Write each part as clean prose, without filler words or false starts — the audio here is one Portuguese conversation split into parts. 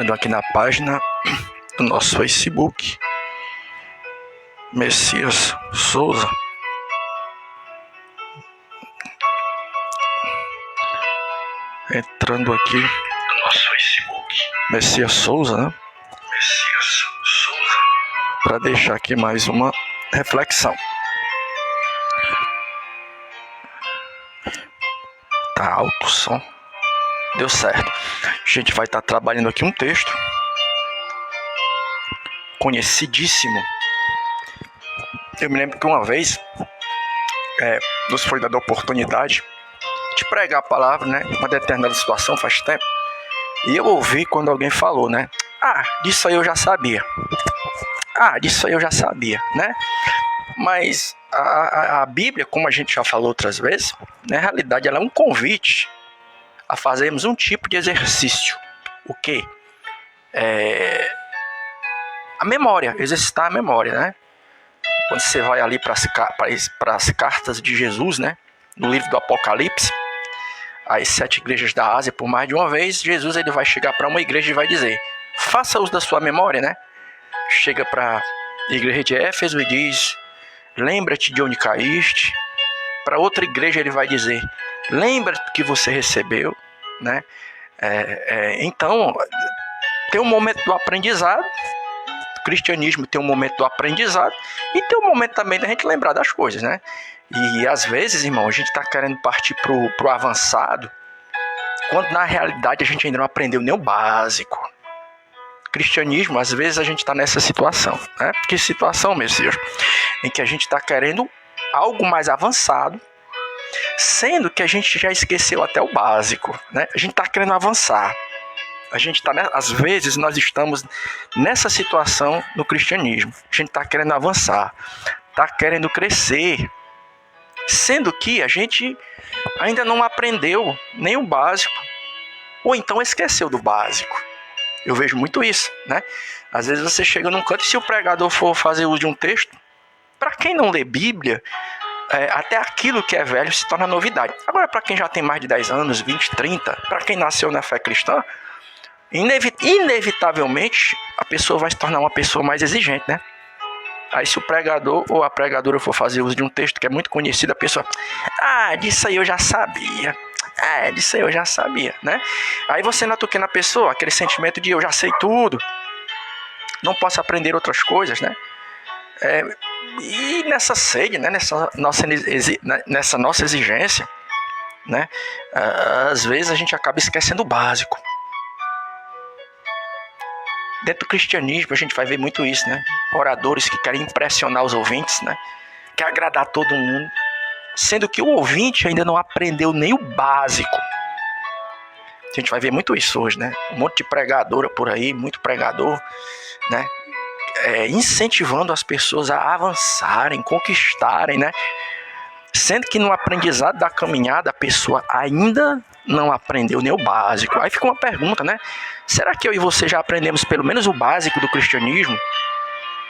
Entrando aqui na página do nosso Facebook, Messias Souza. Entrando aqui no nosso Facebook, Messias Souza, né? Messias Souza. Para deixar aqui mais uma reflexão. Tá alto o som. Deu certo. A gente vai estar trabalhando aqui um texto conhecidíssimo. Eu me lembro que uma vez nos foi dada a oportunidade de pregar a palavra, né? Uma determinada situação faz tempo. E eu ouvi quando alguém falou, né? Disso aí eu já sabia. Disso aí eu já sabia, né? Mas a Bíblia, como a gente já falou outras vezes, na realidade ela é um convite a fazermos um tipo de exercício. O quê? A memória, exercitar a memória, né? Quando você vai ali para as cartas de Jesus, né? No livro do Apocalipse, as 7 igrejas da Ásia, por mais de uma vez, Jesus ele vai chegar para uma igreja e vai dizer: faça uso da sua memória, né? Chega para a igreja de Éfeso e diz: lembra-te de onde caíste. Para outra igreja ele vai dizer: lembra-te que você recebeu, né? Então, tem um momento do aprendizado. O cristianismo tem um momento do aprendizado e tem um momento também da gente lembrar das coisas, né? E às vezes, irmão, a gente está querendo partir pro avançado, quando na realidade a gente ainda não aprendeu nem o básico. Cristianismo, às vezes a gente está nessa situação, né? Que situação, meu Senhor? Em que a gente está querendo algo mais avançado, sendo que a gente já esqueceu até o básico, né? A gente está querendo avançar. A gente está, às vezes, nós estamos nessa situação no cristianismo. A gente está querendo avançar, está querendo crescer, sendo que a gente ainda não aprendeu nem o básico, ou então esqueceu do básico. Eu vejo muito isso, né? Às vezes você chega num canto e se o pregador for fazer uso de um texto, para quem não lê Bíblia, até aquilo que é velho se torna novidade. Agora, para quem já tem mais de 10 anos, 20, 30, para quem nasceu na fé cristã, inevitavelmente a pessoa vai se tornar uma pessoa mais exigente, né? Aí se o pregador ou a pregadora for fazer uso de um texto que é muito conhecido, a pessoa: disso aí eu já sabia. Disso aí eu já sabia, né? Aí você nota o que na pessoa? Aquele sentimento de eu já sei tudo, não posso aprender outras coisas, né? E nessa sede, né? Nessa nossa exigência, né? Às vezes a gente acaba esquecendo o básico. Dentro do cristianismo a gente vai ver muito isso, né? Oradores que querem impressionar os ouvintes, né? Quer agradar todo mundo, sendo que o ouvinte ainda não aprendeu nem o básico. A gente vai ver muito isso hoje, né? Um monte de pregadora por aí, muito pregador, né? Incentivando as pessoas a avançarem, conquistarem, né? Sendo que no aprendizado da caminhada a pessoa ainda não aprendeu nem o básico. Aí fica uma pergunta, né? Será que eu e você já aprendemos pelo menos o básico do cristianismo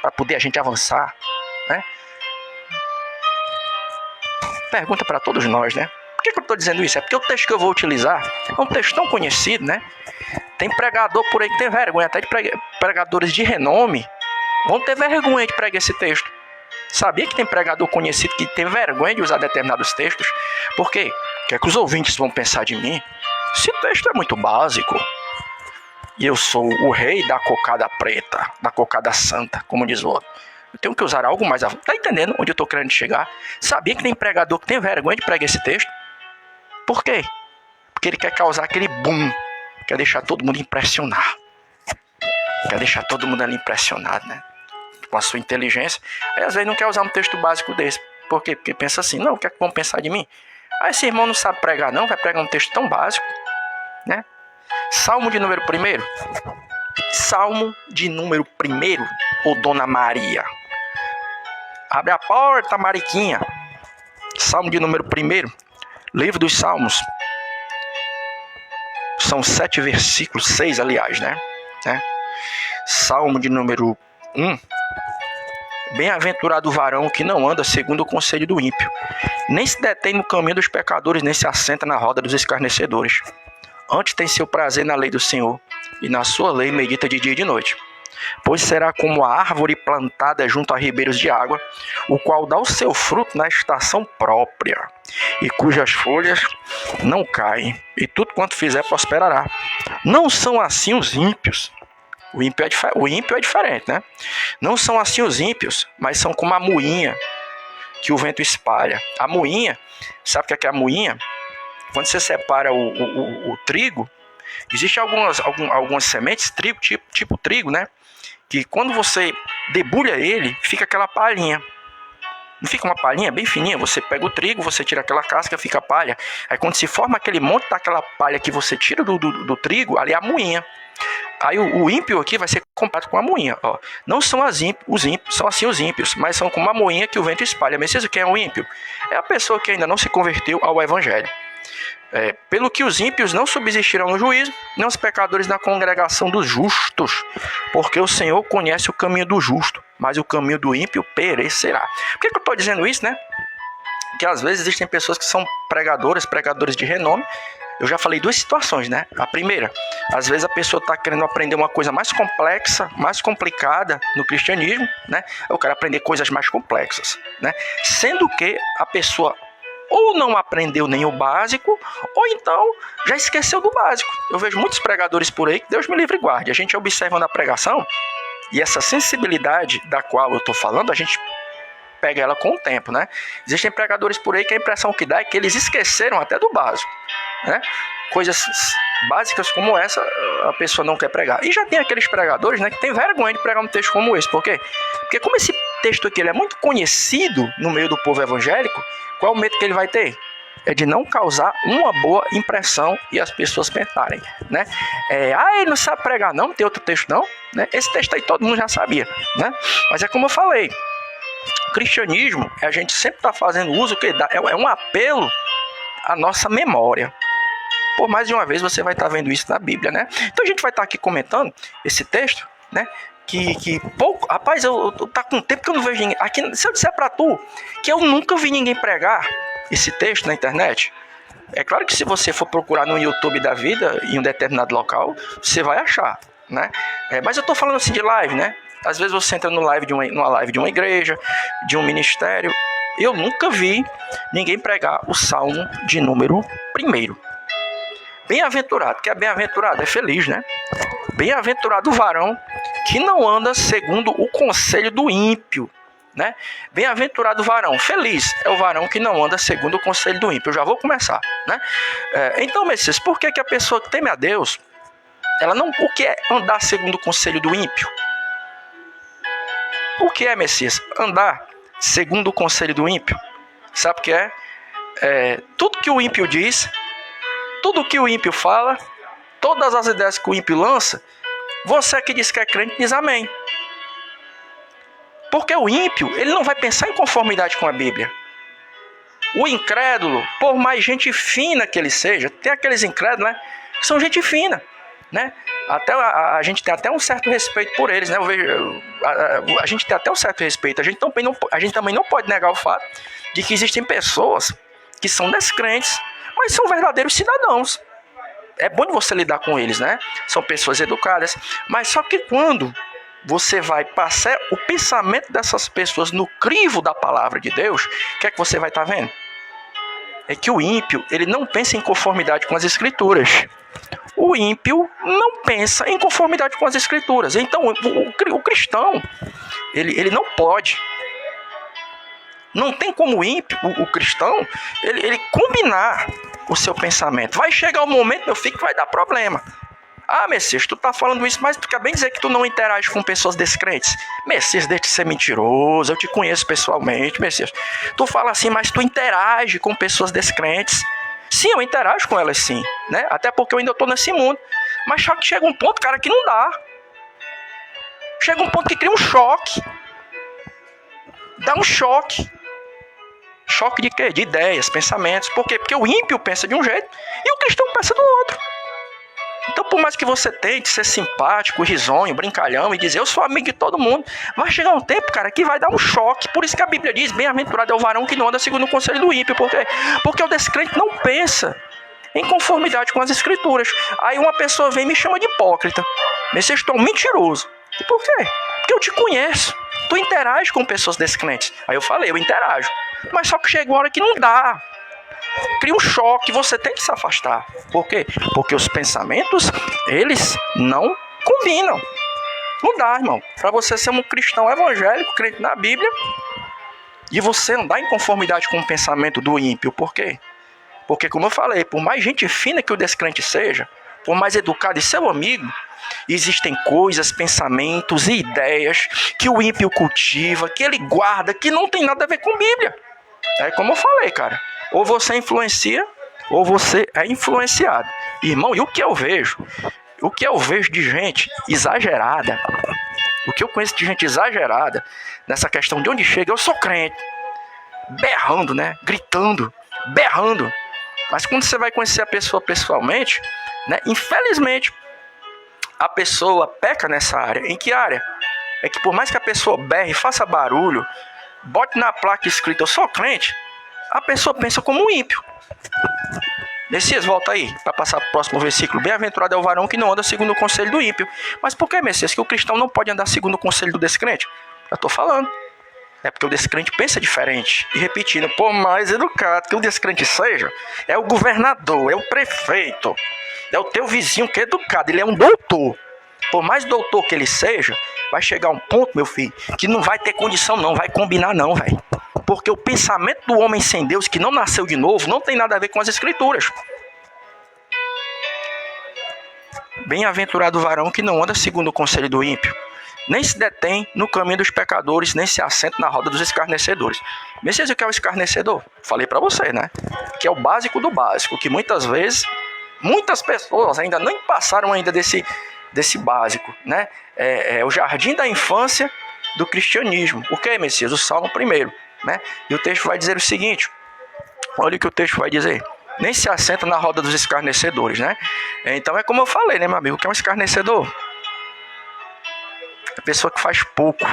para poder a gente avançar, né? Pergunta para todos nós, né? Por que eu estou dizendo isso? É porque o texto que eu vou utilizar é um texto tão conhecido, né? Tem pregador por aí que tem vergonha, até de pregadores de renome vão ter vergonha de pregar esse texto. Sabia que tem pregador conhecido que tem vergonha de usar determinados textos? Por quê? O que é que os ouvintes vão pensar de mim? Esse texto é muito básico. E eu sou o rei da cocada preta, da cocada santa, como diz o outro. Eu tenho que usar algo mais... Tá entendendo onde eu tô querendo chegar? Sabia que tem pregador que tem vergonha de pregar esse texto? Por quê? Porque ele quer causar aquele boom. Quer deixar todo mundo impressionar. Quer deixar todo mundo ali impressionado, né? Com a sua inteligência. Aí às vezes não quer usar um texto básico desse. Por quê? Porque pensa assim: não, o que é que vão pensar de mim? Esse irmão não sabe pregar não, vai pregar um texto tão básico, né? Salmo de número 1. Salmo de número 1, ô Dona Maria. Abre a porta, Mariquinha. Salmo de número 1, livro dos Salmos. São 7 versículos, 6 aliás, né? Salmo de número 1. Bem-aventurado o varão que não anda segundo o conselho do ímpio, nem se detém no caminho dos pecadores, nem se assenta na roda dos escarnecedores. Antes tem seu prazer na lei do Senhor, e na sua lei medita de dia e de noite. Pois será como a árvore plantada junto a ribeiros de água, o qual dá o seu fruto na estação própria, e cujas folhas não caem, e tudo quanto fizer prosperará. Não são assim os ímpios. O ímpio é diferente, né? Não são assim os ímpios, mas são como a moinha que o vento espalha. A moinha, sabe o que é a moinha? Quando você separa o trigo, existem algumas sementes, trigo, tipo trigo, né? Que quando você debulha ele, fica aquela palhinha. Não fica uma palhinha bem fininha? Você pega o trigo, você tira aquela casca, fica a palha. Aí quando se forma aquele monte daquela palha que você tira do trigo, ali é a moinha. Aí o ímpio aqui vai ser comparado com a moinha. Ó. Não são os ímpios, são assim os ímpios, mas são como a moinha que o vento espalha. Mas o que é um ímpio? É a pessoa que ainda não se converteu ao evangelho. Pelo que os ímpios não subsistirão no juízo, nem os pecadores na congregação dos justos, porque o Senhor conhece o caminho do justo, mas o caminho do ímpio perecerá. Por que eu estou dizendo isso, né? Que às vezes existem pessoas que são pregadores de renome. Eu já falei duas situações, né? A primeira, às vezes a pessoa está querendo aprender uma coisa mais complexa, mais complicada no cristianismo, né? Eu quero aprender coisas mais complexas, né? Sendo que a pessoa ou não aprendeu nem o básico, ou então já esqueceu do básico. Eu vejo muitos pregadores por aí, que Deus me livre e guarde. A gente observando a pregação, e essa sensibilidade da qual eu estou falando, a gente pega ela com o tempo, né? Existem pregadores por aí que a impressão que dá é que eles esqueceram até do básico, né? Coisas básicas como essa, a pessoa não quer pregar. E já tem aqueles pregadores, né, que tem vergonha de pregar um texto como esse. Por quê? Porque como esse texto aqui ele é muito conhecido no meio do povo evangélico, qual é o medo que ele vai ter? É de não causar uma boa impressão e as pessoas pensarem, né? Ele não sabe pregar não tem outro texto não, né? Esse texto aí todo mundo já sabia, né? Mas é como eu falei, o cristianismo, a gente sempre está fazendo uso, que é um apelo à nossa memória. Por mais de uma vez você vai estar vendo isso na Bíblia, né? Então a gente vai estar aqui comentando esse texto, né? Que pouco... Rapaz, eu tá com tempo que eu não vejo ninguém... Aqui, se eu disser pra tu que eu nunca vi ninguém pregar esse texto na internet, é claro que se você for procurar no YouTube da vida, em um determinado local, você vai achar, né? Mas eu tô falando assim de live, né? Às vezes você entra numa live de uma igreja, de um ministério. Eu nunca vi ninguém pregar o Salmo de número 1. Bem-aventurado, que é bem-aventurado, é feliz, né? Bem-aventurado o varão que não anda segundo o conselho do ímpio, né? Bem-aventurado o varão, feliz é o varão que não anda segundo o conselho do ímpio. Eu já vou começar, né? Então, Messias, por que a pessoa que teme a Deus, ela não... O que é andar segundo o conselho do ímpio? O que é, Messias? Andar segundo o conselho do ímpio? Sabe o que é? Tudo que o ímpio diz, tudo que o ímpio fala, todas as ideias que o ímpio lança, você que diz que é crente diz amém. Porque o ímpio, ele não vai pensar em conformidade com a Bíblia. O incrédulo, por mais gente fina que ele seja, tem aqueles incrédulos, né, que são gente fina, né? Até a gente tem até um certo respeito por eles, né? A gente tem até um certo respeito. A gente também não pode negar o fato de que existem pessoas que são descrentes, mas são verdadeiros cidadãos. É bom de você lidar com eles, né? São pessoas educadas. Mas só que quando você vai passar o pensamento dessas pessoas no crivo da palavra de Deus, o que é que você vai estar vendo? É que o ímpio, ele não pensa em conformidade com as Escrituras. O ímpio não pensa em conformidade com as Escrituras. Então, o cristão, ele não pode. Não tem como o ímpio, o cristão, ele combinar o seu pensamento. Vai chegar um momento, meu filho, que vai dar problema. Ah, Messias, tu tá falando isso, mas tu quer bem dizer que tu não interage com pessoas descrentes? Messias, deixa de ser mentiroso, eu te conheço pessoalmente, Messias. Tu fala assim, mas tu interage com pessoas descrentes. Sim, eu interajo com elas sim, né? Até porque eu ainda tô nesse mundo. Mas só que chega um ponto, cara, que não dá. Chega um ponto que cria um choque. Dá um choque. Choque de quê? De ideias, pensamentos. Por quê? Porque o ímpio pensa de um jeito e o cristão pensa do outro. Então, por mais que você tente ser simpático, risonho, brincalhão e dizer eu sou amigo de todo mundo, vai chegar um tempo, cara, que vai dar um choque. Por isso que a Bíblia diz, bem-aventurado é o varão que não anda segundo o conselho do ímpio. Por quê? Porque o descrente não pensa em conformidade com as escrituras. Aí uma pessoa vem e me chama de hipócrita. Vocês estão mentiroso. E por quê? Porque eu te conheço. Tu interage com pessoas descrentes. Aí eu falei, eu interajo. Mas só que chega uma hora que não dá. Cria um choque, você tem que se afastar. Por quê? Porque os pensamentos, eles não combinam. Não dá, irmão. Para você ser um cristão evangélico, crente na Bíblia, e você andar em conformidade com o pensamento do ímpio. Por quê? Porque, como eu falei, por mais gente fina que o descrente seja, por mais educado e seu amigo, existem coisas, pensamentos e ideias que o ímpio cultiva, que ele guarda, que não tem nada a ver com a Bíblia. É como eu falei, cara. Ou você influencia, ou você é influenciado. Irmão, e o que eu vejo? O que eu vejo de gente exagerada, o que eu conheço de gente exagerada, nessa questão de onde chega, eu sou crente. Berrando, né? Gritando, berrando. Mas quando você vai conhecer a pessoa pessoalmente, né? Infelizmente, a pessoa peca nessa área. Em que área? É que por mais que a pessoa berre, faça barulho, bote na placa escrita, eu sou crente, a pessoa pensa como um ímpio. Messias, volta aí, para passar para o próximo versículo. Bem-aventurado é o varão que não anda segundo o conselho do ímpio. Mas por que, Messias, que o cristão não pode andar segundo o conselho do descrente? Eu estou falando. É porque o descrente pensa diferente. E repetindo, por mais educado que o descrente seja, é o governador, é o prefeito, é o teu vizinho que é educado, ele é um doutor. Por mais doutor que ele seja, vai chegar um ponto, meu filho, que não vai ter condição não, vai combinar não, velho. Porque o pensamento do homem sem Deus, que não nasceu de novo, não tem nada a ver com as escrituras. Bem-aventurado o varão que não anda segundo o conselho do ímpio, nem se detém no caminho dos pecadores, nem se assenta na roda dos escarnecedores. Messias, o que é o escarnecedor? Falei para você, né? Que é o básico do básico, que muitas vezes, muitas pessoas ainda nem passaram ainda desse básico, né? É o jardim da infância do cristianismo. O que é, Messias? O Salmo 1, né? E o texto vai dizer o seguinte, olha o que o texto vai dizer. Nem se assenta na roda dos escarnecedores, né? Então é como eu falei, né, meu amigo? O que é um escarnecedor? A pessoa que faz pouco.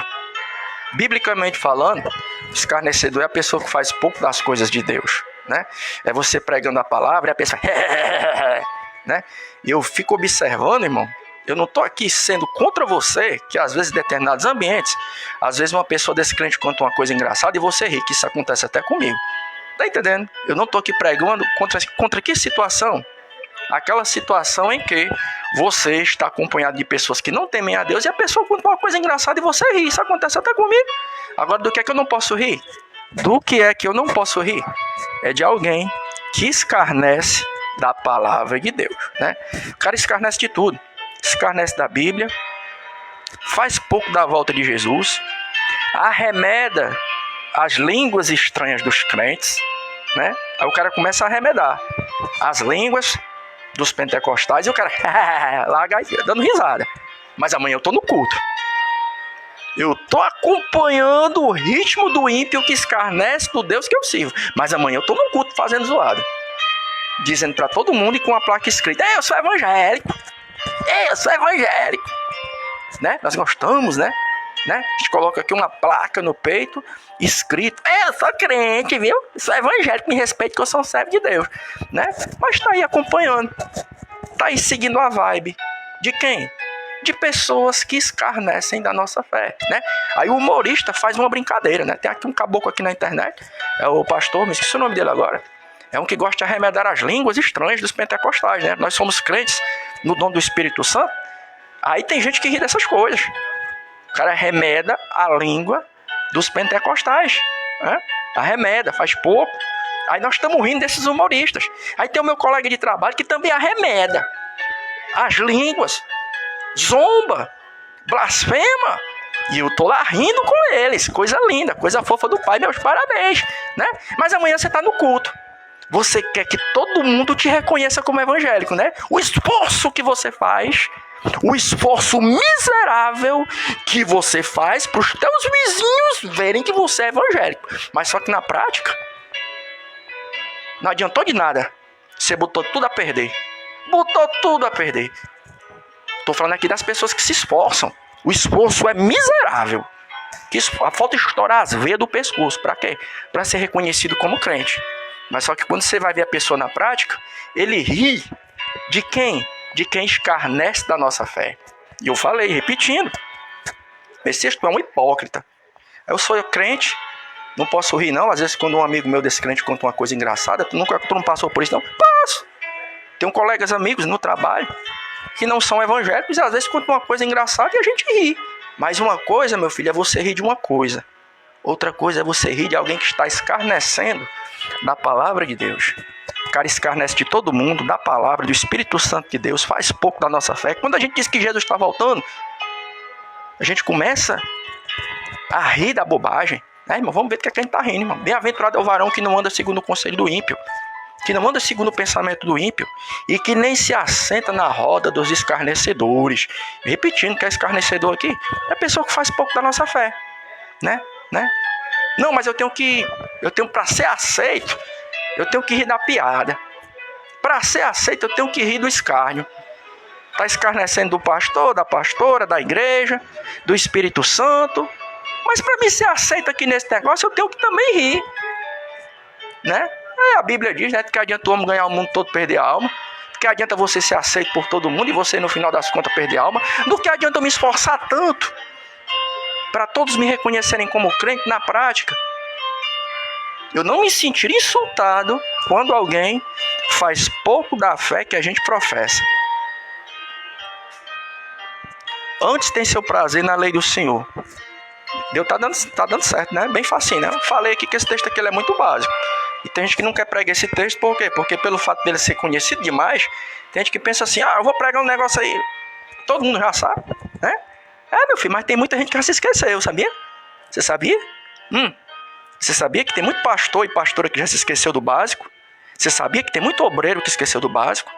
Biblicamente falando, escarnecedor é a pessoa que faz pouco das coisas de Deus, né? É você pregando a palavra e a pessoa né? E eu fico observando, irmão. Eu não estou aqui sendo contra você, que às vezes em determinados ambientes, às vezes uma pessoa descrente conta uma coisa engraçada e você ri, que isso acontece até comigo. Tá entendendo? Eu não estou aqui pregando contra que situação? Aquela situação em que você está acompanhado de pessoas que não temem a Deus e a pessoa conta uma coisa engraçada e você ri. Isso acontece até comigo. Agora, do que é que eu não posso rir? Do que é que eu não posso rir? É de alguém que escarnece da palavra de Deus, né? O cara escarnece de tudo. Escarnece da Bíblia, faz pouco da volta de Jesus, arremeda as línguas estranhas dos crentes, né? Aí o cara começa a arremedar as línguas dos pentecostais e o cara lá dando risada. Mas amanhã eu tô no culto. Eu tô acompanhando o ritmo do ímpio que escarnece do Deus que eu sirvo. Mas amanhã eu tô no culto fazendo zoada. Dizendo para todo mundo e com uma placa escrita: eu sou evangélico. Eu sou evangélico. Né? Nós gostamos, né? A gente coloca aqui uma placa no peito, escrito: eu sou crente, viu? Eu sou evangélico, me respeite que eu sou um servo de Deus, né? Mas tá aí acompanhando, tá aí seguindo a vibe de quem? De pessoas que escarnecem da nossa fé, né? Aí o humorista faz uma brincadeira, né? Tem aqui um caboclo aqui na internet, é o pastor, me esqueci o nome dele agora. É um que gosta de arremedar as línguas estranhas dos pentecostais, né? Nós somos crentes no dom do Espírito Santo. Aí tem gente que ri dessas coisas. O cara arremeda a língua dos pentecostais, né? Arremeda, faz pouco. Aí nós estamos rindo desses humoristas. Aí tem o meu colega de trabalho que também arremeda as línguas, zomba, blasfema. E eu tô lá rindo com eles. Coisa linda, coisa fofa do pai, meus parabéns, né? Mas amanhã você tá no culto. Você quer que todo mundo te reconheça como evangélico, né? O esforço que você faz, o esforço miserável que você faz para os teus vizinhos verem que você é evangélico. Mas só que na prática, não adiantou de nada. Você botou tudo a perder. Botou tudo a perder. Estou falando aqui das pessoas que se esforçam. O esforço é miserável. A falta de estourar as veias do pescoço. Para quê? Para ser reconhecido como crente. Mas só que quando você vai ver a pessoa na prática, ele ri de quem? De quem escarnece da nossa fé. E eu falei, repetindo, Messias, tu é um hipócrita. Eu sou crente, não posso rir não. Às vezes quando um amigo meu desse crente conta uma coisa engraçada, tu não passou por isso não? Passo. Tenho colegas, amigos no trabalho que não são evangélicos e às vezes contam uma coisa engraçada e a gente ri. Mas uma coisa, meu filho, é você rir de uma coisa. Outra coisa é você rir de alguém que está escarnecendo da palavra de Deus. O cara escarnece de todo mundo, da palavra, do Espírito Santo de Deus, faz pouco da nossa fé. Quando a gente diz que Jesus está voltando, a gente começa a rir da bobagem. Irmão, vamos ver do que a gente está rindo, irmão. Bem-aventurado é o varão que não anda segundo o conselho do ímpio, que não anda segundo o pensamento do ímpio e que nem se assenta na roda dos escarnecedores. Repetindo que é escarnecedor aqui, é a pessoa que faz pouco da nossa fé, né? Não, mas eu tenho para ser aceito, eu tenho que rir da piada. Para ser aceito, eu tenho que rir do escárnio. Está escarnecendo do pastor, da pastora, da igreja, do Espírito Santo. Mas para mim ser aceito aqui nesse negócio, eu tenho que também rir, né? A Bíblia diz, né, que adianta o homem ganhar o mundo todo e perder a alma. Que adianta você ser aceito por todo mundo e você, no final das contas, perder a alma. Do que adianta eu me esforçar tanto para todos me reconhecerem como crente na prática. Eu não me sentir insultado quando alguém faz pouco da fé que a gente professa. Antes tem seu prazer na lei do Senhor. Deus tá dando certo, né? Bem facinho, né? Eu falei aqui que esse texto aqui é muito básico. E tem gente que não quer pregar esse texto, por quê? Porque pelo fato dele ser conhecido demais, tem gente que pensa assim, eu vou pregar um negócio aí, todo mundo já sabe, né? Meu filho, mas tem muita gente que já se esqueceu, sabia? Você sabia? Você sabia que tem muito pastor e pastora que já se esqueceu do básico? Você sabia que tem muito obreiro que esqueceu do básico?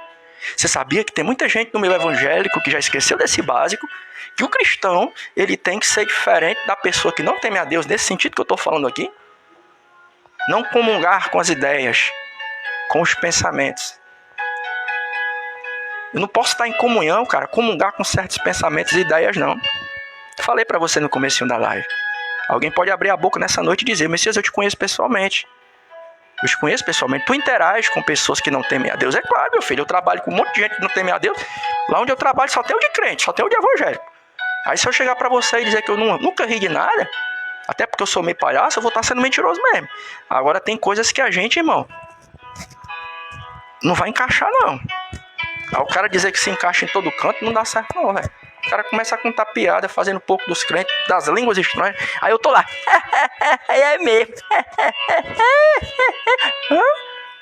Você sabia que tem muita gente no meio evangélico que já esqueceu desse básico? Que o cristão, ele tem que ser diferente da pessoa que não teme a Deus, nesse sentido que eu estou falando aqui? Não comungar com as ideias, com os pensamentos. Eu não posso estar em comunhão, cara, comungar com certos pensamentos e ideias, não. Falei para você no comecinho da live. Alguém pode abrir a boca nessa noite e dizer, Messias, eu te conheço pessoalmente. Eu te conheço pessoalmente. Tu interage com pessoas que não temem a Deus. É claro, meu filho, eu trabalho com um monte de gente que não teme a Deus. Lá onde eu trabalho só tem o de crente, só tem o de evangélico. Aí se eu chegar para você e dizer que eu nunca ri de nada, até porque eu sou meio palhaço, eu vou estar sendo mentiroso mesmo. Agora tem coisas que a gente, irmão, não vai encaixar, não. Aí o cara dizer que se encaixa em todo canto não dá certo, não, velho. O cara começa a contar piada, fazendo um pouco dos crentes, das línguas estranhas. Aí eu tô lá. É mesmo.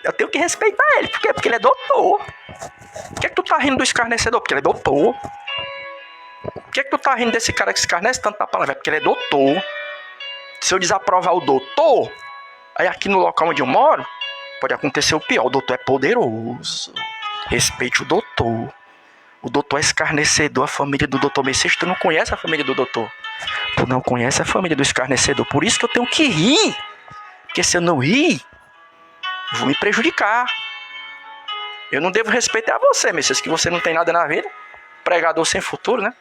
Eu tenho que respeitar ele. Por quê? Porque ele é doutor. Por que tu tá rindo do escarnecedor? Porque ele é doutor. Por que tu tá rindo desse cara que escarnece tanto da palavra? Porque ele é doutor. Se eu desaprovar o doutor, aí aqui no local onde eu moro, pode acontecer o pior. O doutor é poderoso. Respeite o doutor. O doutor é escarnecedor, a família do doutor Messias. Tu não conhece a família do doutor. Tu não conhece a família do escarnecedor. Por isso que eu tenho que rir. Porque se eu não rir, vou me prejudicar. Eu não devo respeitar você, Messias, que você não tem nada na vida. Pregador sem futuro, né?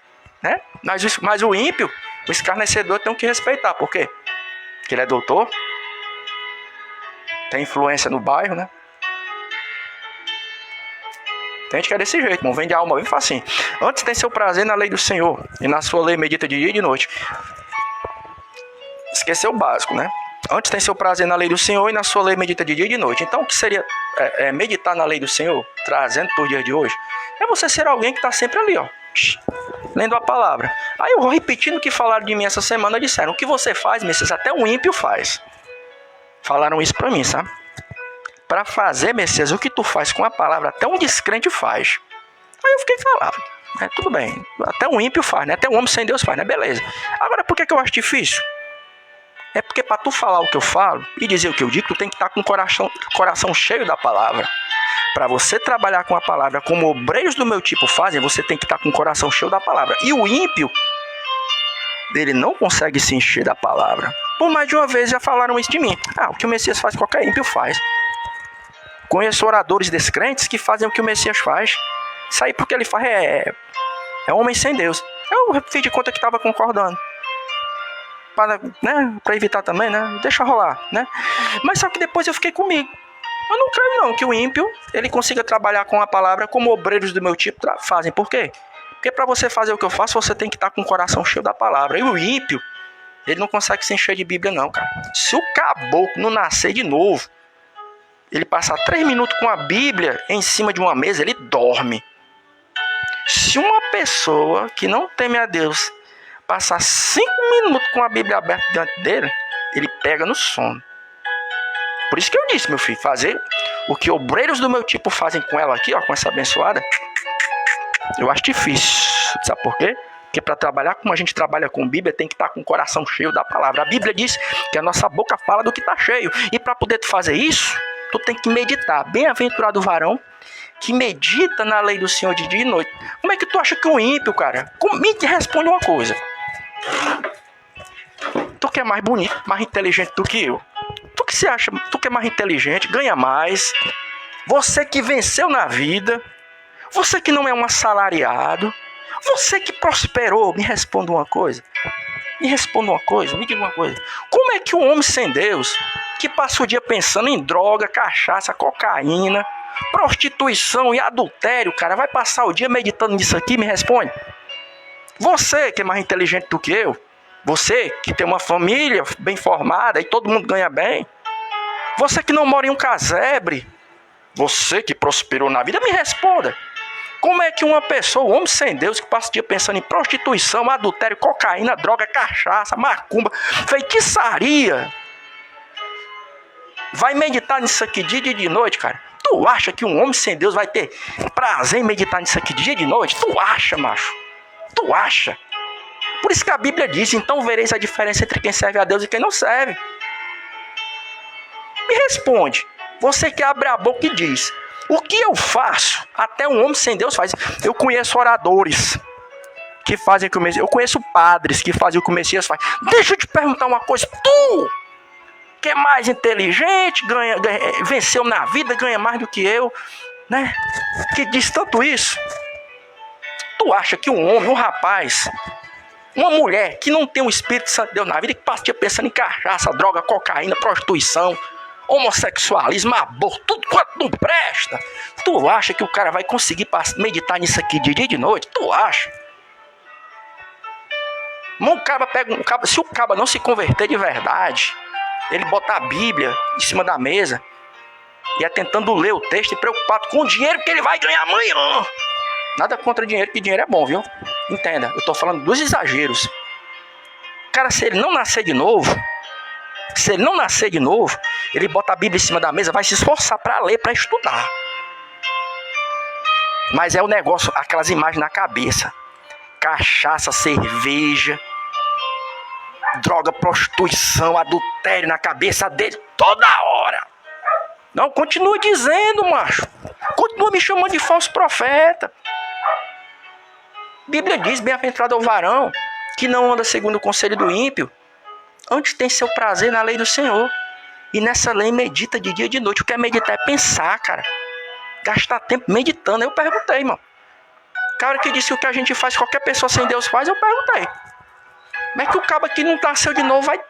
Mas o ímpio, o escarnecedor, eu tenho que respeitar. Por quê? Porque ele é doutor. Tem influência no bairro, né? Tem gente que é desse jeito, irmão. Vende a alma bem facinho. Antes tem seu prazer na lei do Senhor, e na sua lei medita de dia e de noite. Esqueceu o básico, né? Antes tem seu prazer na lei do Senhor, e na sua lei medita de dia e de noite. Então o que seria meditar na lei do Senhor, trazendo por dia de hoje? É você ser alguém que está sempre ali, ó, lendo a palavra. Aí eu vou repetindo o que falaram de mim essa semana. Disseram, o que você faz, Messias, até o ímpio faz. Falaram isso pra mim, sabe? Para fazer, Messias, o que tu faz com a palavra, até um descrente faz. Aí eu fiquei calado. Tudo bem, até um ímpio faz, né? Até um homem sem Deus faz, né? Beleza. Agora, por que eu acho difícil? É porque para tu falar o que eu falo e dizer o que eu digo, tu tem que estar com o coração cheio da palavra. Para você trabalhar com a palavra como obreiros do meu tipo fazem, você tem que estar com o coração cheio da palavra. E o ímpio, ele não consegue se encher da palavra. Por mais de uma vez já falaram isso de mim. O que o Messias faz, qualquer ímpio faz. Conheço oradores descrentes que fazem o que o Messias faz. Isso aí porque ele faz é homem sem Deus. Eu fiz de conta que estava concordando. Para evitar também, né? Deixa rolar, né? Mas só que depois eu fiquei comigo. Eu não creio não que o ímpio ele consiga trabalhar com a palavra como obreiros do meu tipo fazem. Por quê? Porque para você fazer o que eu faço, você tem que estar com o coração cheio da palavra. E o ímpio, ele não consegue se encher de Bíblia não, cara. Se o caboclo não nascer de novo, ele passar 3 minutos com a Bíblia em cima de uma mesa, ele dorme. Se uma pessoa que não teme a Deus passar 5 minutos com a Bíblia aberta diante dele, ele pega no sono. Por isso que eu disse, meu filho, fazer o que obreiros do meu tipo fazem com ela aqui, ó, com essa abençoada, eu acho difícil. Sabe por quê? Porque para trabalhar como a gente trabalha com Bíblia, tem que estar com o coração cheio da palavra. A Bíblia diz que a nossa boca fala do que está cheio. E para poder fazer isso, tu tem que meditar. Bem-aventurado o varão que medita na lei do Senhor de dia e noite. Como é que tu acha que um ímpio, cara? Me responde uma coisa. Tu que é mais bonito, mais inteligente do que eu. Tu que se acha, tu que é mais inteligente, ganha mais. Você que venceu na vida. Você que não é um assalariado. Você que prosperou. Me responda uma coisa. Me diga uma coisa. Como é que um homem sem Deus, que passa o dia pensando em droga, cachaça, cocaína, prostituição e adultério, cara, vai passar o dia meditando nisso aqui? Me responde. Você que é mais inteligente do que eu, você que tem uma família bem formada e todo mundo ganha bem, você que não mora em um casebre, você que prosperou na vida, me responda. Como é que uma pessoa, um homem sem Deus, que passa o dia pensando em prostituição, adultério, cocaína, droga, cachaça, macumba, feitiçaria, vai meditar nisso aqui dia e de noite, cara? Tu acha que um homem sem Deus vai ter prazer em meditar nisso aqui dia e de noite? Tu acha, macho? Tu acha? Por isso que a Bíblia diz, então vereis a diferença entre quem serve a Deus e quem não serve. Me responde. Você que abre a boca e diz, o que eu faço? Até um homem sem Deus faz. Eu conheço oradores que fazem o que o Messias... Eu conheço padres que fazem o que o Messias faz. Deixa eu te perguntar uma coisa. Tu, que é mais inteligente, venceu na vida, ganha mais do que eu, né? Que diz tanto isso. Tu acha que um homem, um rapaz, uma mulher que não tem o Espírito Santo de Deus na vida, que passa o dia pensando em cachaça, droga, cocaína, prostituição, homossexualismo, aborto, tudo quanto não presta, tu acha que o cara vai conseguir meditar nisso aqui de dia e de noite? Tu acha? Se o cara não se converter de verdade, ele bota a Bíblia em cima da mesa e é tentando ler o texto e preocupado com o dinheiro que ele vai ganhar amanhã. Nada contra dinheiro, que dinheiro é bom, viu? Entenda, eu tô falando dos exageros. Cara, se ele não nascer de novo, ele bota a Bíblia em cima da mesa, vai se esforçar para ler, para estudar. Mas é o negócio, aquelas imagens na cabeça. Cachaça, cerveja, droga, prostituição, adultério na cabeça dele toda hora. Não, continua dizendo, macho. Continua me chamando de falso profeta. A Bíblia diz, bem-aventurado é o varão que não anda segundo o conselho do ímpio, antes tem seu prazer na lei do Senhor. E nessa lei medita de dia e de noite. O que é meditar é pensar, cara. Gastar tempo meditando. Eu perguntei, mano. O cara que disse que o que a gente faz, qualquer pessoa sem Deus faz, eu perguntei. Como é que o cabo que não nasceu de novo vai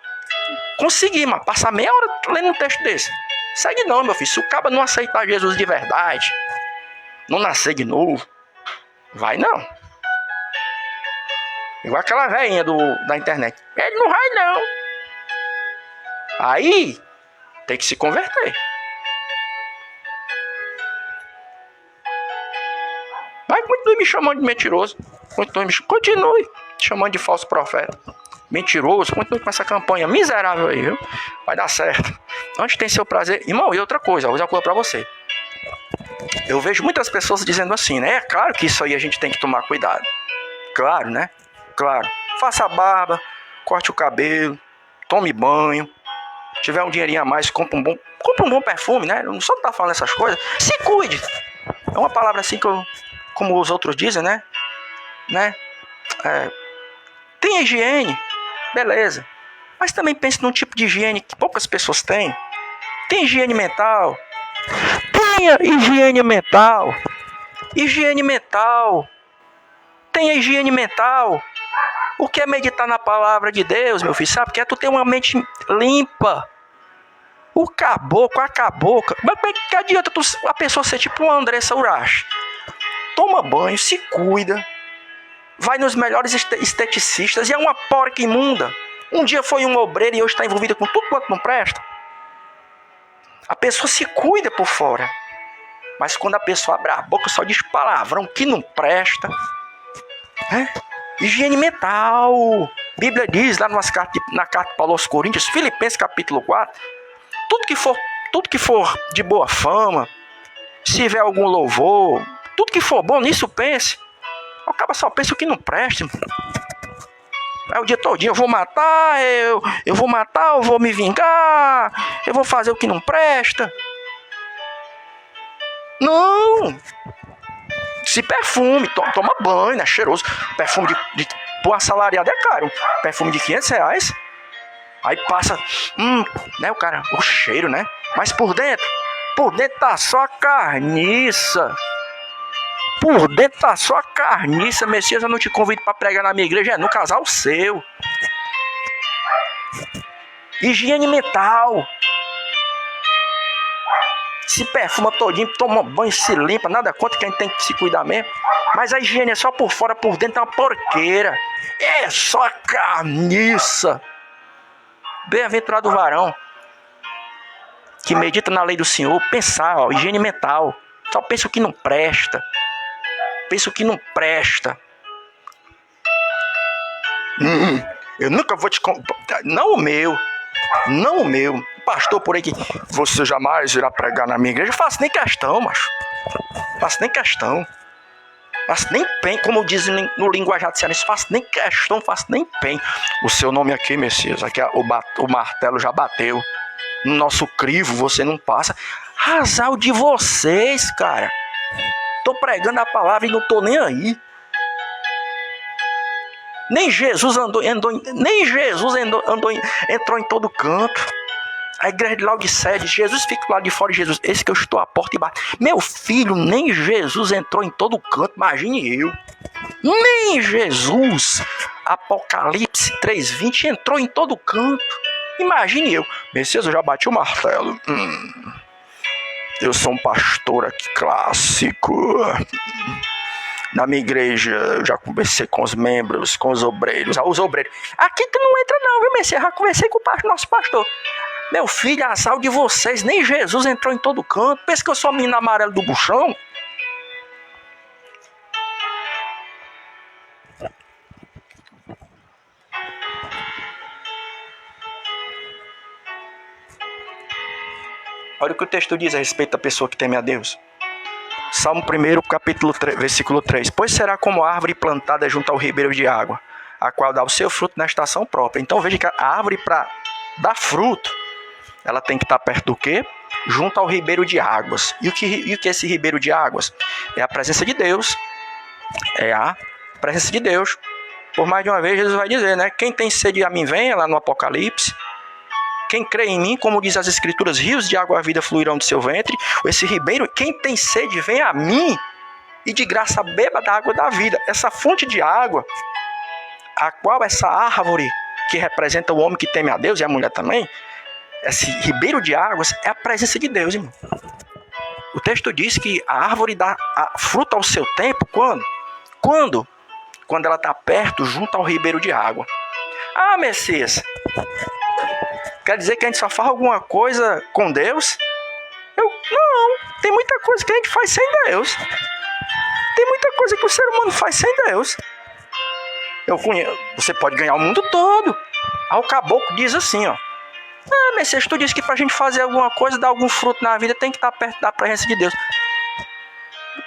conseguir, mano? Passar meia hora lendo um texto desse? Segue não, meu filho. Se o cabo não aceitar Jesus de verdade, não nascer de novo, vai não. Igual aquela velhinha da internet. Ele não vai não. Aí, tem que se converter. Mas continue me chamando de mentiroso. Continue chamando de falso profeta. Mentiroso. Continue com essa campanha miserável aí, viu? Vai dar certo. Antes tem seu prazer. Irmão, e outra coisa. Vou dizer uma coisa pra você. Eu vejo muitas pessoas dizendo assim, né? É claro que isso aí a gente tem que tomar cuidado. Claro, né? Claro. Faça a barba. Corte o cabelo. Tome banho. Se tiver um dinheirinho a mais, compra um bom perfume, né? Não só tá falando essas coisas. Se cuide. É uma palavra assim que eu, como os outros dizem, né? Tem higiene, beleza. Mas também pense num tipo de higiene que poucas pessoas têm. Tem higiene mental. Tenha higiene mental. Higiene mental. Tenha higiene mental. O que é meditar na palavra de Deus, meu filho? Sabe? Que é tu ter uma mente limpa. O caboclo, a cabocla. Mas que adianta a pessoa ser tipo uma Andressa Urach? Toma banho, se cuida, vai nos melhores esteticistas e é uma porca imunda. Um dia foi um obreiro e hoje está envolvida com tudo quanto não presta. A pessoa se cuida por fora, mas quando a pessoa abre a boca só diz palavrão que não presta. Higiene mental. A Bíblia diz lá na carta de Paulo aos Coríntios, Filipenses capítulo 4, tudo que for de boa fama, se tiver algum louvor, tudo que for bom, nisso pense. O cara só pensa o que não presta. Aí o dia todinho, eu vou matar, eu vou me vingar, eu vou fazer o que não presta. Não! Se perfume, toma banho, né? Cheiroso. Perfume pô, assalariado é caro. Perfume de R$500. Aí passa, né, o cara, o cheiro, né? Mas por dentro tá só carniça. Por dentro tá só carniça. Messias, eu não te convido para pregar na minha igreja, é no casal seu. Higiene mental. Se perfuma todinho, toma banho, se limpa, nada contra que a gente tem que se cuidar mesmo. Mas a higiene é só por fora, por dentro é uma porqueira. É só carniça. Bem-aventurado o varão que medita na lei do Senhor. Pensar, ó, higiene mental. Só pensa o que não presta. Pensa o que não presta. Eu nunca vou te... Não o meu. Pastor por aí que você jamais irá pregar na minha igreja. Eu faço nem questão, macho. Faço nem questão. Faço nem pen, como dizem no linguajar de cearense. Faço nem questão, faço nem pen. O seu nome aqui, Messias, aqui o martelo já bateu. No nosso crivo você não passa. Azar de vocês, cara. Tô pregando a palavra e não tô nem aí. Nem Jesus entrou em todo canto. A igreja de Laodiceia diz, Jesus fica lá de fora de Jesus. Esse que eu estou à porta e bato. Meu filho, nem Jesus entrou em todo canto. Imagine eu. Nem Jesus. Apocalipse 3:20 entrou em todo canto. Imagine eu. Messias, eu já bati o martelo. Eu sou um pastor aqui clássico. Na minha igreja, eu já conversei com os membros, com os obreiros. Os obreiros. Aqui que não entra não, viu, Messias? Já conversei com o nosso pastor. Meu filho, azar de vocês, nem Jesus entrou em todo canto. Pensa que eu sou menino amarelo do buchão? Olha o que o texto diz a respeito da pessoa que teme a Deus. Salmo 1, capítulo 3, versículo 3. Pois será como a árvore plantada junto ao ribeiro de água, a qual dá o seu fruto na estação própria. Então veja que a árvore, para dar fruto, ela tem que estar perto do quê? Junto ao ribeiro de águas. E o que é esse ribeiro de águas? É a presença de Deus. É a presença de Deus. Por mais de uma vez, Jesus vai dizer, né? Quem tem sede a mim venha, lá no Apocalipse. Quem crê em mim, como diz as Escrituras, rios de água à vida fluirão de seu ventre. Esse ribeiro, quem tem sede, vem a mim e de graça beba da água da vida. Essa fonte de água, a qual essa árvore, que representa o homem que teme a Deus e a mulher também, esse ribeiro de águas é a presença de Deus, irmão. O texto diz que a árvore dá fruto ao seu tempo, quando? Quando ela está perto, junto ao ribeiro de água. Ah, Messias, quer dizer que a gente só faz alguma coisa com Deus? Não, tem muita coisa que a gente faz sem Deus. Tem muita coisa que o ser humano faz sem Deus. Você pode ganhar o mundo todo. Aí o caboclo diz assim, ó. Messias, tu disse que pra gente fazer alguma coisa, dar algum fruto na vida, tem que estar perto da presença de Deus.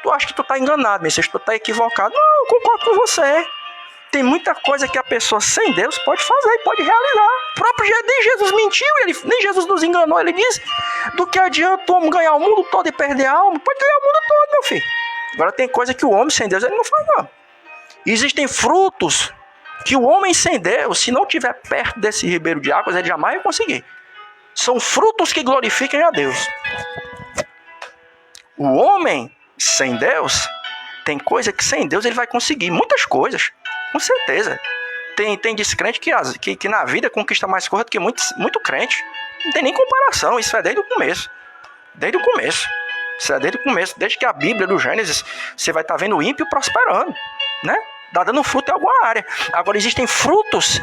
Tu acha que tu tá enganado, Messias, tu tá equivocado. Não, eu concordo com você. Tem muita coisa que a pessoa sem Deus pode fazer, pode realizar. O próprio nem Jesus mentiu, nem Jesus nos enganou. Ele diz, do que adianta o homem ganhar o mundo todo e perder a alma? Pode ganhar o mundo todo, meu filho. Agora tem coisa que o homem sem Deus ele não faz, não. Existem frutos que o homem sem Deus, se não estiver perto desse ribeiro de águas, ele jamais vai conseguir. São frutos que glorifiquem a Deus. O homem sem Deus, tem coisa que sem Deus ele vai conseguir. Muitas coisas, com certeza. tem descrente que na vida conquista mais coisa do que muito crente. Não tem nem comparação, isso é desde o começo. Desde o começo. Isso é desde o começo. Desde que a Bíblia do Gênesis, você vai estar vendo o ímpio prosperando, né? Tá dando fruto em alguma área. Agora, existem frutos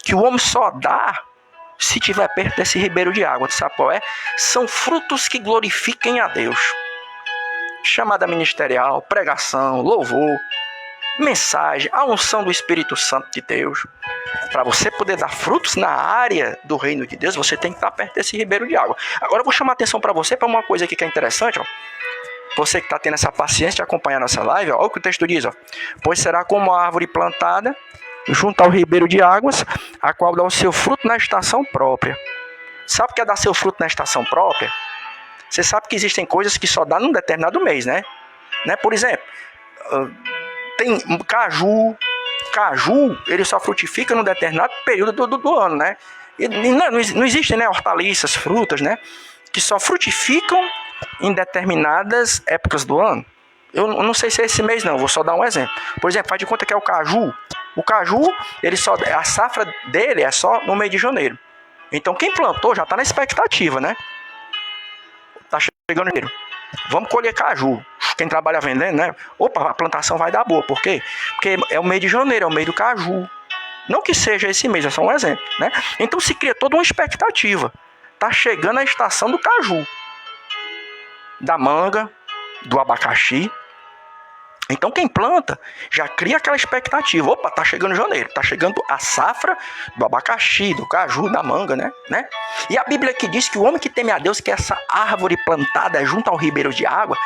que o homem só dá se estiver perto desse ribeiro de água. Sabe qual é? São frutos que glorifiquem a Deus. Chamada ministerial, pregação, louvor, mensagem, a unção do Espírito Santo de Deus. Para você poder dar frutos na área do reino de Deus, você tem que estar perto desse ribeiro de água. Agora eu vou chamar a atenção para você para uma coisa aqui que é interessante, ó. Você que está tendo essa paciência de acompanhar nossa live, ó, olha o que o texto diz, ó. Pois será como a árvore plantada junto ao ribeiro de águas, a qual dá o seu fruto na estação própria. Sabe o que é dar seu fruto na estação própria? Você sabe que existem coisas que só dá num determinado mês, né? Por exemplo, tem caju, ele só frutifica num determinado período do ano, né? E não existem, né, hortaliças, frutas, né, que só frutificam em determinadas épocas do ano. Eu não sei se é esse mês não, vou só dar um exemplo. Por exemplo, faz de conta que é o caju. O caju, a safra dele é só no mês de janeiro. Então quem plantou já está na expectativa, né? Tá chegando janeiro. Vamos colher caju. Quem trabalha vendendo, né? Opa, a plantação vai dar boa. Por quê? Porque é o mês de janeiro, é o mês do caju. Não que seja esse mês, é só um exemplo, né? Então se cria toda uma expectativa. Tá chegando a estação do caju, da manga, do abacaxi. Então quem planta já cria aquela expectativa. Opa, tá chegando janeiro, tá chegando a safra do abacaxi, do caju, da manga, né? E a Bíblia aqui diz que o homem que teme a Deus, que é essa árvore plantada junto ao ribeiro de água,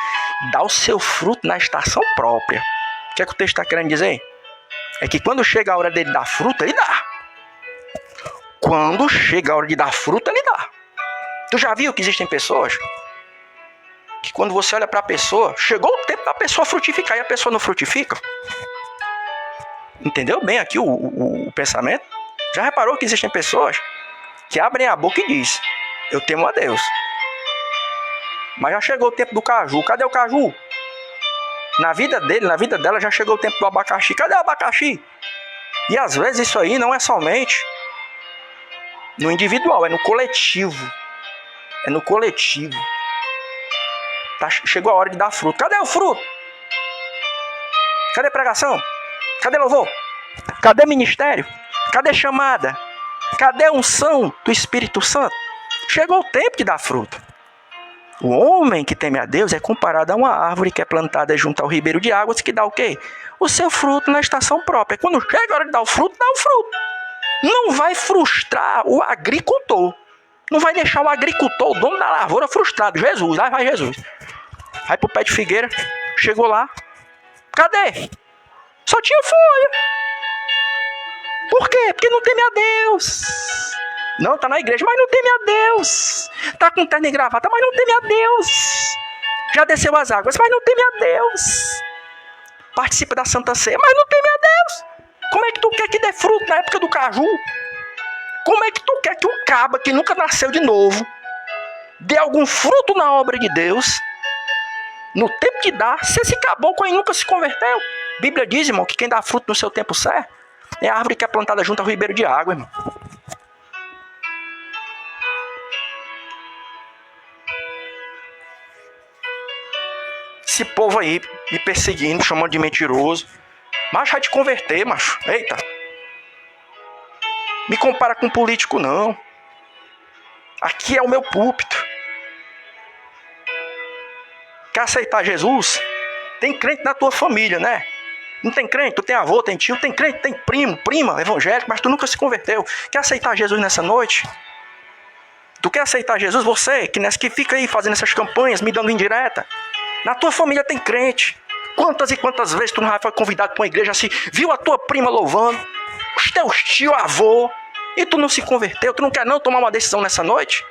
dá o seu fruto na estação própria. O que é que o texto está querendo dizer? É que quando chega a hora dele dar fruta, ele dá. Quando chega a hora de dar fruta, ele dá. Tu já viu que existem pessoas que quando você olha para a pessoa, chegou o tempo da pessoa frutificar e a pessoa não frutifica? Entendeu bem aqui o pensamento? Já reparou que existem pessoas que abrem a boca e dizem: eu temo a Deus. Mas já chegou o tempo do caju. Cadê o caju? Na vida dele, na vida dela, já chegou o tempo do abacaxi. Cadê o abacaxi? E às vezes isso aí não é somente no individual, é no coletivo. É no coletivo. Chegou a hora de dar fruto. Cadê o fruto? Cadê pregação? Cadê louvor? Cadê ministério? Cadê chamada? Cadê a unção do Espírito Santo? Chegou o tempo de dar fruto. O homem que teme a Deus é comparado a uma árvore que é plantada junto ao ribeiro de águas, que dá o quê? O seu fruto na estação própria. Quando chega a hora de dar o fruto, dá o fruto. Não vai frustrar o agricultor. Não vai deixar o agricultor, o dono da lavoura, frustrado. Jesus, lá vai Jesus. Vai pro pé de figueira, chegou lá. Cadê? Só tinha folha. Por quê? Porque não teme a Deus. Não, tá na igreja, mas não teme a Deus. Tá com terno e gravata, mas não teme a Deus. Já desceu as águas, mas não teme a Deus. Participa da Santa Ceia, mas não teme a Deus. Como é que tu quer que dê fruto na época do caju? Como é que tu quer que um caba que nunca nasceu de novo dê algum fruto na obra de Deus no tempo de dar, se esse caboclo aí nunca se converteu? A Bíblia diz, irmão, que quem dá fruto no seu tempo certo é a árvore que é plantada junto ao ribeiro de água, irmão. Esse povo aí me perseguindo, chamando de mentiroso. Macho, vai te converter, macho. Eita. Me compara com político, não. Aqui é o meu púlpito. Quer aceitar Jesus? Tem crente na tua família, né? Não tem crente? Tu tem avô, tem tio, tem crente, tem primo, prima, evangélico, mas tu nunca se converteu. Quer aceitar Jesus nessa noite? Tu quer aceitar Jesus? Você, que fica aí fazendo essas campanhas, me dando indireta. Na tua família tem crente. Quantas e quantas vezes tu não foi convidado para uma igreja assim, viu a tua prima louvando, os teus tio, avô, e tu não se converteu? Tu não quer não tomar uma decisão nessa noite?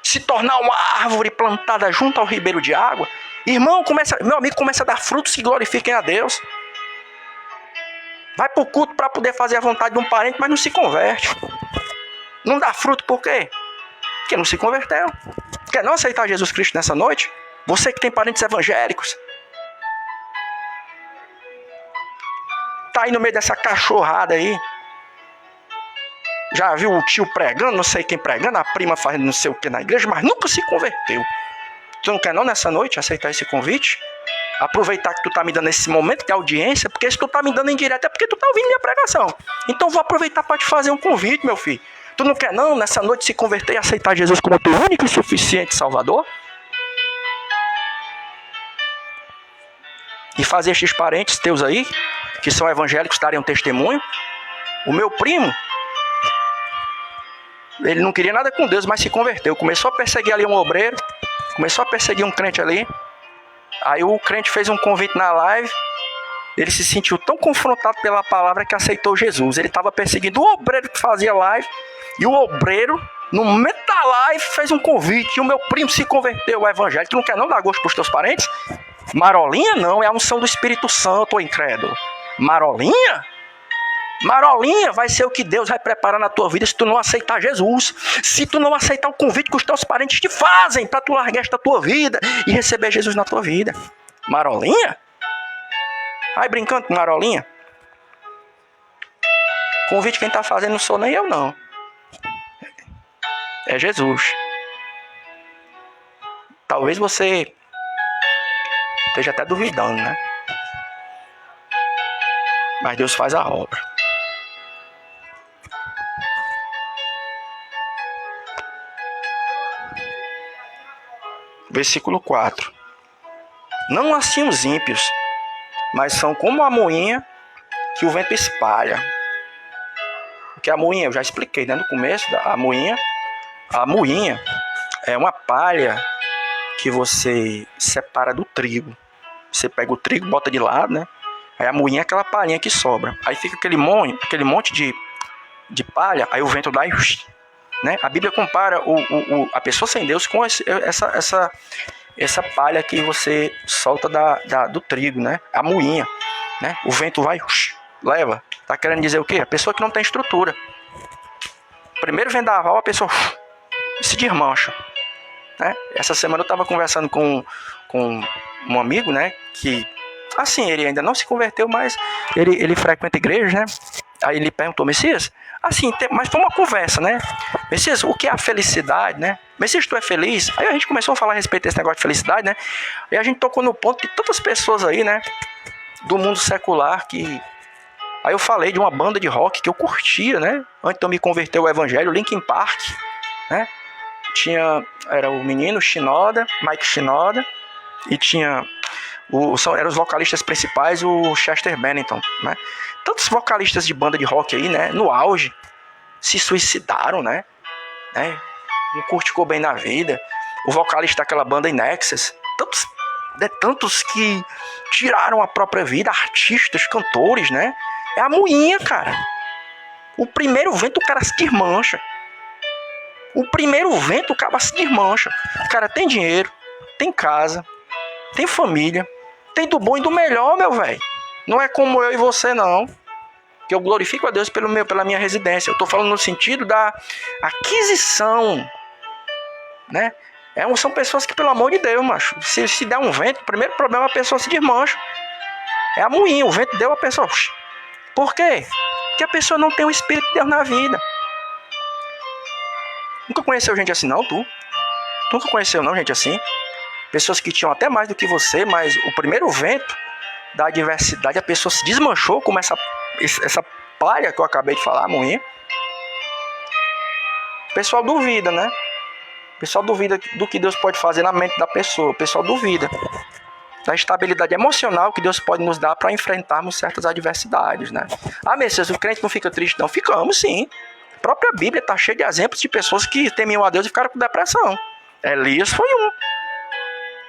Se tornar uma árvore plantada junto ao ribeiro de água? Irmão, meu amigo, começa a dar frutos que glorifiquem a Deus. Vai para o culto para poder fazer a vontade de um parente, mas não se converte. Não dá fruto por quê? Porque não se converteu. Quer não aceitar Jesus Cristo nessa noite? Você que tem parentes evangélicos. tá aí no meio dessa cachorrada aí. Já viu o tio pregando, não sei quem pregando, a prima fazendo não sei o que na igreja, mas nunca se converteu. Tu não quer não nessa noite aceitar esse convite? Aproveitar que tu tá me dando esse momento de audiência, porque se tu tá me dando em direto é porque tu tá ouvindo minha pregação. Então vou aproveitar para te fazer um convite, meu filho. Tu não quer não nessa noite se converter e aceitar Jesus como teu único e suficiente Salvador? E fazer estes parentes teus aí, que são evangélicos, darem um testemunho. O meu primo, ele não queria nada com Deus, mas se converteu. Começou a perseguir ali um obreiro, começou a perseguir um crente ali. Aí o crente fez um convite na live. Ele se sentiu tão confrontado pela palavra que aceitou Jesus. Ele estava perseguindo o obreiro que fazia live. E o obreiro, no momento da live, fez um convite. E o meu primo se converteu ao evangelho. Tu não quer não dar gosto para os teus parentes? Marolinha não, é a unção do Espírito Santo, ô incrédulo. Marolinha? Marolinha vai ser o que Deus vai preparar na tua vida se tu não aceitar Jesus. Se tu não aceitar o convite que os teus parentes te fazem para tu largar esta tua vida e receber Jesus na tua vida. Marolinha? Ai, brincando com Marolinha? Convite quem tá fazendo não sou nem eu não. É Jesus. Talvez você esteja até duvidando, né? Mas Deus faz a obra. Versículo 4. Não assim os ímpios, mas são como a moinha que o vento espalha. Porque a moinha, eu já expliquei, né, no começo, a moinha é uma palha que você separa do trigo. Você pega o trigo, bota de lado, né? Aí a moinha é aquela palhinha que sobra. Aí fica aquele monte de palha, aí o vento dá e... Né? A Bíblia compara a pessoa sem Deus com essa palha que você solta do trigo, né? A moinha, né? O vento vai, leva. Tá querendo dizer o quê? A pessoa que não tem estrutura. Primeiro vendaval, a pessoa se desmancha, né? Essa semana eu estava conversando com um amigo, né? Que, assim, ele ainda não se converteu, mas ele frequenta igreja, né? Aí ele perguntou, Messias, assim, mas foi uma conversa, né? Messias, o que é a felicidade, né? Messias, tu é feliz? Aí a gente começou a falar a respeito desse negócio de felicidade, né? E a gente tocou no ponto de tantas pessoas aí, né? Do mundo secular que... Aí eu falei de uma banda de rock que eu curtia, né? Antes de eu me converter ao evangelho, Linkin Park, né? Era o menino Shinoda, Mike Shinoda, e tinha... eram os vocalistas principais, o Chester Bennington, né? Tantos vocalistas de banda de rock aí, né? No auge, se suicidaram, né? Não curtiu bem na vida. O vocalista daquela banda In Excess, tantos que tiraram a própria vida, artistas, cantores, né? É a moinha, cara. O primeiro vento o cara se desmancha. O primeiro vento o cara se desmancha. O cara tem dinheiro, tem casa, tem família, tem do bom e do melhor, meu velho. Não é como eu e você, não. Que eu glorifico a Deus pela minha residência. Eu tô falando no sentido da aquisição, né? São pessoas que, pelo amor de Deus, macho, se der um vento, o primeiro problema é a pessoa se desmancha. É a moinha, o vento deu a pessoa... Por quê? Porque a pessoa não tem o Espírito de Deus na vida. Nunca conheceu gente assim, não, tu? Nunca conheceu, não, gente assim? Pessoas que tinham até mais do que você, mas o primeiro vento da adversidade, a pessoa se desmanchou como essa palha que eu acabei de falar, a moinha. O pessoal duvida, né? O pessoal duvida do que Deus pode fazer na mente da pessoa. O pessoal duvida da estabilidade emocional que Deus pode nos dar para enfrentarmos certas adversidades, né? Ah, Messias, o crente não fica triste, não? Ficamos, sim. A própria Bíblia está cheia de exemplos de pessoas que temiam a Deus e ficaram com depressão. Elias foi um.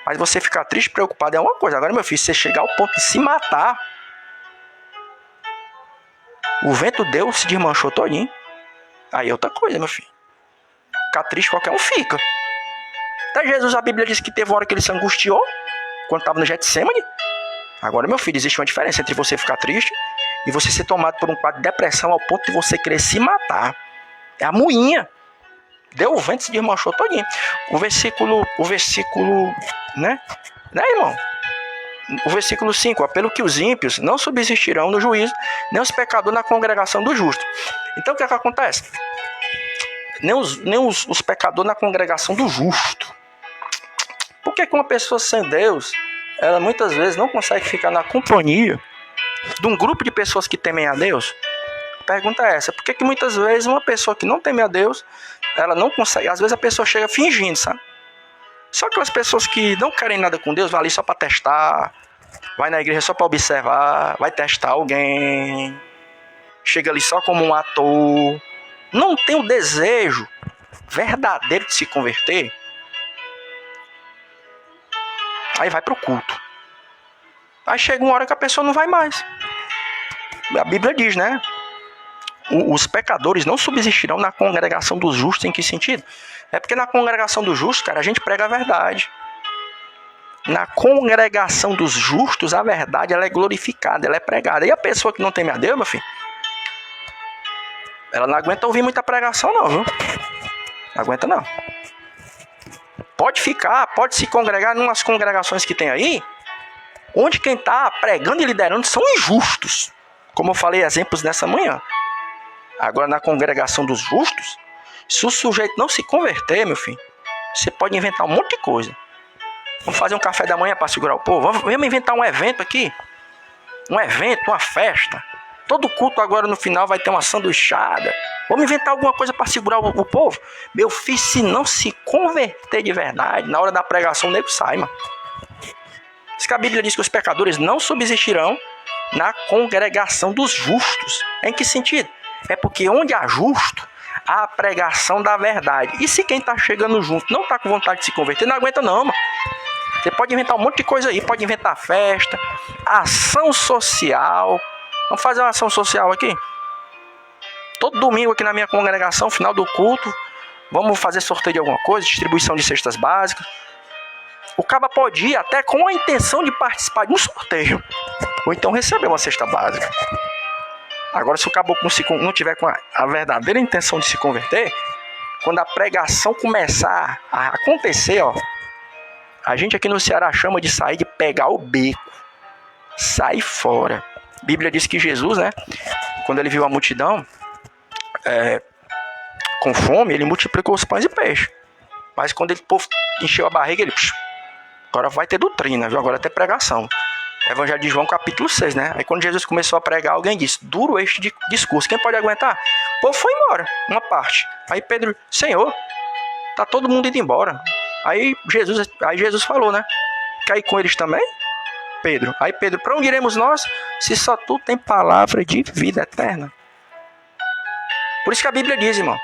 Mas você ficar triste, preocupado é uma coisa. Agora, meu filho, você chegar ao ponto de se matar, o vento deu, se desmanchou todinho. Aí é outra coisa, meu filho. Ficar triste qualquer um fica. Até Jesus, a Bíblia diz que teve uma hora que ele se angustiou, quando estava no Getsemane. Agora, meu filho, existe uma diferença entre você ficar triste e você ser tomado por um quadro de depressão ao ponto de você querer se matar. É a moinha. Deu o vento e se desmanchou todinho. O versículo, né? Né, irmão? o versículo 5, pelo que os ímpios não subsistirão no juízo, nem os pecadores na congregação do justo. Então o que é que acontece? Nem os pecadores na congregação do justo. Por que uma pessoa sem Deus, ela muitas vezes não consegue ficar na companhia de um grupo de pessoas que temem a Deus? A pergunta é essa: por que muitas vezes uma pessoa que não teme a Deus, ela não consegue? Às vezes a pessoa chega fingindo, sabe? Só aquelas pessoas que não querem nada com Deus, vai ali só para testar, vai na igreja só para observar, vai testar alguém, chega ali só como um ator, não tem o desejo verdadeiro de se converter, aí vai para o culto. Aí chega uma hora que a pessoa não vai mais. A Bíblia diz, né? Os pecadores não subsistirão na congregação dos justos. Em que sentido? É porque na congregação dos justos, cara, a gente prega a verdade. Na congregação dos justos, a verdade ela é glorificada, ela é pregada. E a pessoa que não teme a Deus, meu filho, ela não aguenta ouvir muita pregação não, viu? Não aguenta não. Pode ficar, pode se congregar em umas congregações que tem aí, onde quem está pregando e liderando são injustos. Como eu falei, exemplos nessa manhã. Agora, na congregação dos justos, se o sujeito não se converter, meu filho, você pode inventar um monte de coisa. Vamos fazer um café da manhã para segurar o povo? Vamos inventar um evento aqui. Um evento, uma festa. Todo culto agora no final vai ter uma sanduichada. Vamos inventar alguma coisa para segurar o povo? Meu filho, se não se converter de verdade, na hora da pregação o nego sai, mano. Diz que a Bíblia diz que os pecadores não subsistirão na congregação dos justos. Em que sentido? É porque onde há justo, há a pregação da verdade. E se quem está chegando junto não está com vontade de se converter, não aguenta não, mano. Você pode inventar um monte de coisa aí. Pode inventar festa, ação social. Vamos fazer uma ação social aqui? Todo domingo aqui na minha congregação, final do culto, vamos fazer sorteio de alguma coisa, distribuição de cestas básicas. O cara pode ir até com a intenção de participar de um sorteio, ou então receber uma cesta básica. Agora, se o caboclo não tiver com a verdadeira intenção de se converter, quando a pregação começar a acontecer, ó, a gente aqui no Ceará chama de sair, de pegar o beco, sair fora. A Bíblia diz que Jesus, né, quando ele viu a multidão com fome, ele multiplicou os pães e peixes. Mas quando o povo encheu a barriga, ele... agora vai ter doutrina, viu? Agora tem pregação. Evangelho de João, capítulo 6, né? Aí quando Jesus começou a pregar, alguém disse: duro este discurso, quem pode aguentar? O povo foi embora, uma parte. Aí Pedro: Senhor, tá todo mundo indo embora. Aí Jesus falou, né? Quer ir com eles também? Pedro: para onde iremos nós, se só tu tem palavra de vida eterna? Por isso que a Bíblia diz, irmão,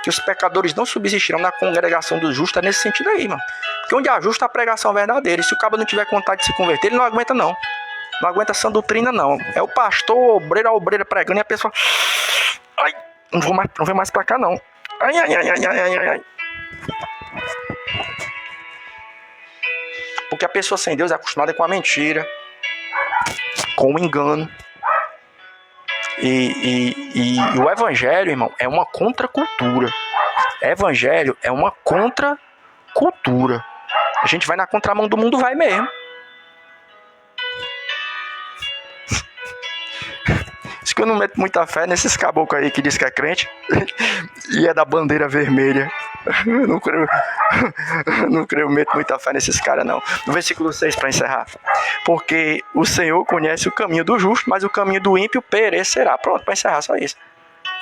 que os pecadores não subsistirão na congregação dos justos. É nesse sentido aí, mano. Porque onde há justo, a pregação verdadeira. E se o cabo não tiver vontade de se converter, ele não aguenta não. Não aguenta essa doutrina não. É o pastor, a obreira pregando e a pessoa... ai, não vou mais pra cá não. Ai. Porque a pessoa sem Deus é acostumada com a mentira, com o engano. E o evangelho, irmão, é uma contracultura. Evangelho é uma contracultura. A gente vai na contramão do mundo, vai mesmo. Acho que eu não meto muita fé nesses caboclos aí que diz que é crente e é da bandeira vermelha. Eu não creio, meto muita fé nesses caras não. No versículo 6, para encerrar: porque o Senhor conhece o caminho do justo, mas o caminho do ímpio perecerá. Pronto, para encerrar, só isso.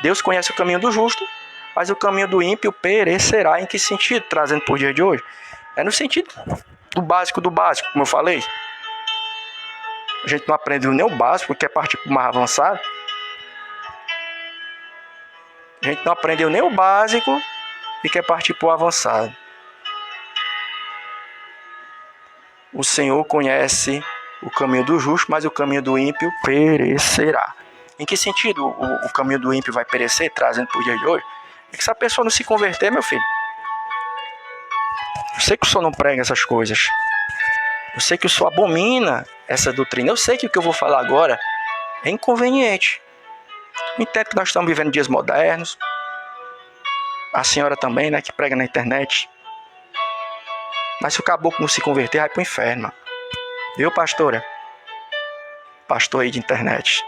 Deus conhece o caminho do justo, mas o caminho do ímpio perecerá. Em que sentido? Trazendo por dia de hoje, é no sentido do básico, como eu falei. A gente não aprendeu nem o básico, quer partir para o mais avançado. A gente não aprendeu nem o básico e quer partir para o avançado. O Senhor conhece o caminho do justo, mas o caminho do ímpio perecerá. Em que sentido o caminho do ímpio vai perecer, trazendo para o dia de hoje? É que se a pessoa não se converter, meu filho, eu sei que o senhor não prega essas coisas. Eu sei que o senhor abomina essa doutrina. Eu sei que o que eu vou falar agora é inconveniente. Eu entendo que nós estamos vivendo dias modernos. A senhora também, né, que prega na internet. Mas se o caboclo não se converter, vai pro inferno, mano. Viu, pastora? Pastor aí de internet.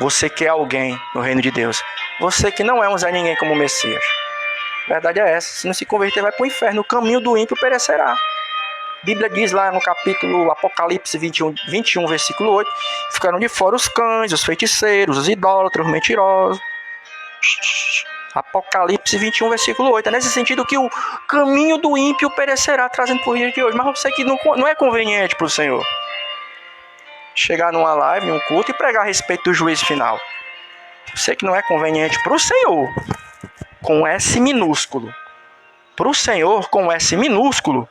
Você que é alguém no reino de Deus. Você que não é um Zé Ninguém como o Messias. A verdade é essa. Se não se converter, vai para o inferno. O caminho do ímpio perecerá. A Bíblia diz lá no capítulo Apocalipse 21, versículo 8, ficaram de fora os cães, os feiticeiros, os idólatras, os mentirosos. Apocalipse 21, versículo 8. É nesse sentido que o caminho do ímpio perecerá, trazendo por dia de hoje. Mas você que não é conveniente para o Senhor chegar numa live, um culto e pregar a respeito do juízo final. Você que não é conveniente para o Senhor, com S minúsculo. Para o Senhor, com S minúsculo,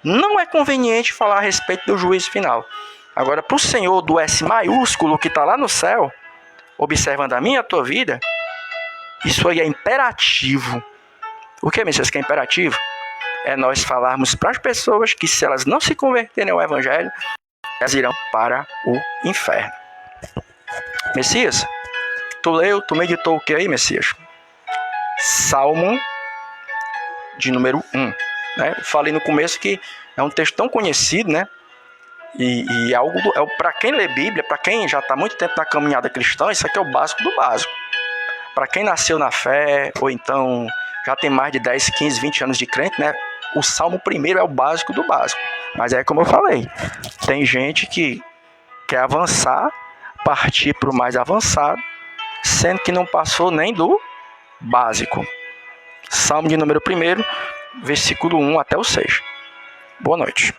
não é conveniente falar a respeito do juízo final. Agora, para o Senhor do S maiúsculo, que está lá no céu, observando a minha e a tua vida, isso aí é imperativo. O que, Messias, que é imperativo? É nós falarmos para as pessoas que, se elas não se converterem ao Evangelho, elas irão para o inferno. Messias, tu meditou o que aí, Messias? Salmo de número 1. Né? Falei no começo que é um texto tão conhecido, né? E algo para quem lê Bíblia, para quem já está muito tempo na caminhada cristã, isso aqui é o básico do básico. Para quem nasceu na fé, ou então já tem mais de 10, 15, 20 anos de crente, né? O Salmo primeiro é o básico do básico. Mas é como eu falei, tem gente que quer avançar, partir para o mais avançado, sendo que não passou nem do básico. Salmo de número 1, versículo 1 até o 6. Boa noite.